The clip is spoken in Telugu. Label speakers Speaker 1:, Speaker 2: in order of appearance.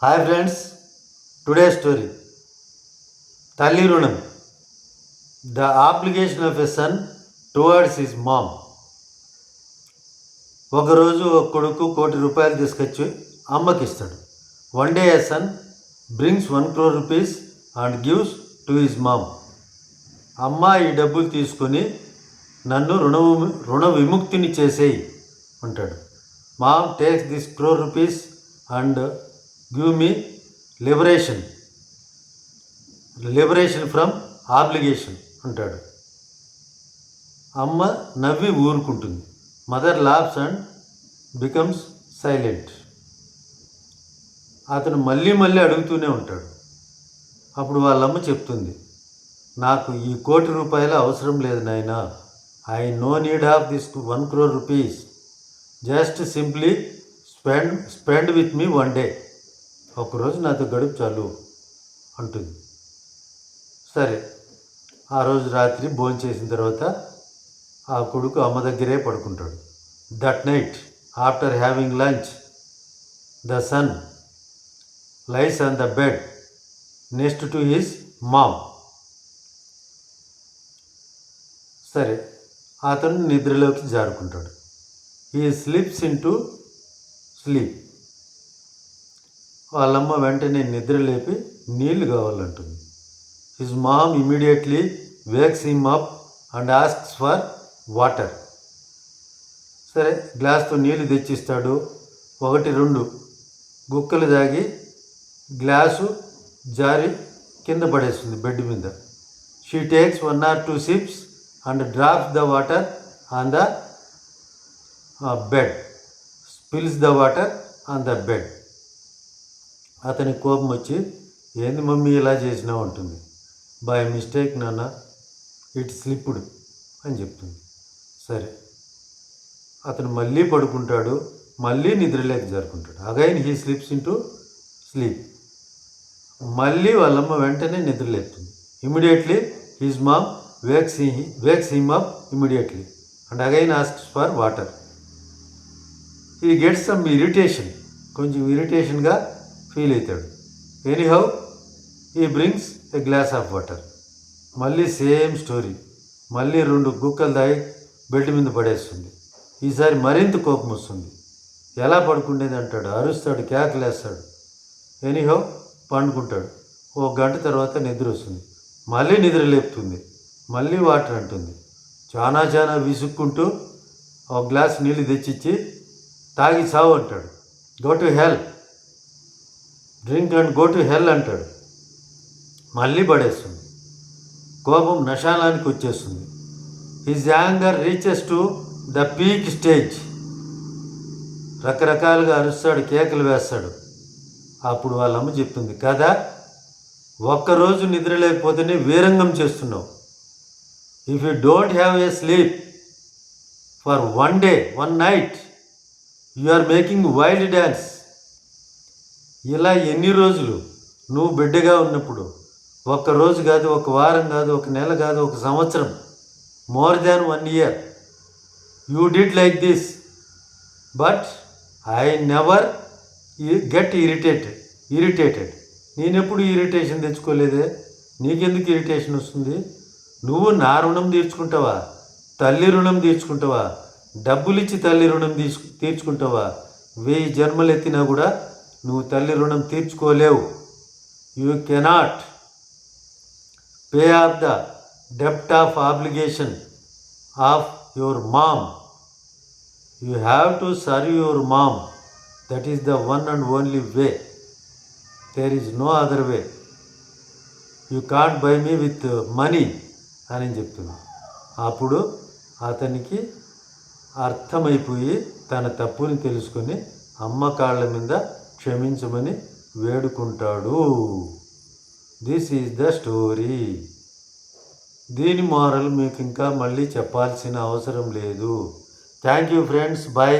Speaker 1: Hi friends, today's story Talli Runam, the obligation of a son towards his mom. ఒకరోజు ఒక కొడుకు ₹1,00,00,000 తీసుకొచ్చి అమ్మకి ఇస్తాడు. One day a son brings 1 crore rupees and gives to his mom. అమ్మ ఈ డబ్బులు తీసుకొని నన్ను రుణ విముక్తిని చేసేయి అంటాడు. Mom takes this crore rupees and give me liberation from obligation అంటాడు. అమ్మ నవ్వి ఊరుకుంటుంది. Mother laps and becomes silent. అతను మళ్ళీ అడుగుతూనే ఉంటాడు. అప్పుడు వాళ్ళమ్మ చెప్తుంది, నాకు ఈ ₹1,00,00,000 అవసరం లేదు నాయనా. I know need of this 1 crore rupees. Just simply spend with me 1 day. ఒకరోజు నాతో గడుపు చాలు అంటుంది. సరే, ఆ రోజు రాత్రి భోంచేసిన తర్వాత ఆ కొడుకు అమ్మ దగ్గరే పడుకుంటాడు. That night after having lunch the son lies on the bed next to his mom. సరే, అతను నిద్రలోకి జారుకుంటాడు. He slips in to sleep. వాళ్ళమ్మ వెంటనే నిద్ర లేపి నీళ్లు కావాలంటుంది. His mom immediately wakes him up and asks for water. సరే, గ్లాస్తో నీళ్లు తెచ్చిస్తాడు. 1-2 గుక్కలు తాగి గ్లాసు జారి కింద పడేస్తుంది బెడ్ మీద. She takes 1 or 2 sips and drops the water on the bed. Spills the water on the bed. అతనికి కోపం వచ్చి, ఏంది మమ్మీ ఇలా చేసినావు అంటుంది. బై మిస్టేక్ నాన్న, ఇట్ స్లిప్డ్ అని చెప్తుంది. సరే, అతను మళ్ళీ పడుకుంటాడు. మళ్ళీ నిద్రలేక జరుపుకుంటాడు. Again he slips in to sleep. మళ్ళీ వాళ్ళమ్మ వెంటనే నిద్రలేపుతుంది. Immediately his mom wakes him up immediately and again asks for water. He gets some irritation. కొంచెం ఇరిటేషన్గా ఫీల్ అవుతాడు. Anyhow he brings a glass of water. మళ్ళీ సేమ్ స్టోరీ. మళ్ళీ 2 గుక్కలు తాగి బెడ్ మీద పడేస్తుంది. ఈసారి మరింత కోపం వస్తుంది. ఎలా పడుకుండేది అంటాడు. అరుస్తాడు, కేకలేస్తాడు. ఎనీహౌ పండుకుంటాడు. 1 గంట తర్వాత నిద్ర వస్తుంది. మళ్ళీ నిద్ర లేపుతుంది. మళ్ళీ వాటర్ అంటుంది. చాలా విసుక్కుంటూ 1 గ్లాస్ నీళ్ళు తెచ్చిచ్చి తాగి సావు అంటాడు. Go to hell, drink and go to hell అంటాడు. మళ్ళీ పడేస్తుంది. కోపం నశాలానికి వచ్చేస్తుంది. His anger reaches to the peak stage. రకరకాలుగా అరుస్తాడు, కేకలు వేస్తాడు. అప్పుడు వాళ్ళమ్మ చెప్తుంది, కదా ఒక్కరోజు నిద్ర లేకపోతేనే వీరంగం చేస్తున్నావు. If you don't have a sleep for 1 day 1 night you are making wild dance. ఇలా ఎన్ని రోజులు నువ్వు బిడ్డగా ఉన్నప్పుడు? 1 రోజు కాదు, 1 వారం కాదు, 1 నెల కాదు, 1 సంవత్సరం, more than 1 year you did like this. But I never get irritated. నేనెప్పుడు ఇరిటేషన్ తెచ్చుకోలేదే. నీకెందుకు ఇరిటేషన్ వస్తుంది? నువ్వు నా రుణం తీర్చుకుంటావా? తల్లి రుణం తీర్చుకుంటావా? డబ్బులిచ్చి తల్లి రుణం తీర్చుకుంటావా? 1000 జన్మలు ఎత్తినా కూడా నువ్వు తల్లి రుణం తీర్చుకోలేవు. You cannot pay off the డెప్ట్ of obligation of your mom. You have to serve your mom. That is the one and only way. There is no other way. You can't buy me with money అని చెప్తుంది. అప్పుడు అతనికి అర్థమైపోయి తన తప్పుని తెలుసుకొని అమ్మ కాళ్ళ మీద క్షమించమని వేడుకుంటాడు. This is the story. దీని మోరల్ మీకు ఇంకా మళ్ళీ చెప్పాల్సిన అవసరం లేదు. Thank you friends. బాయ్.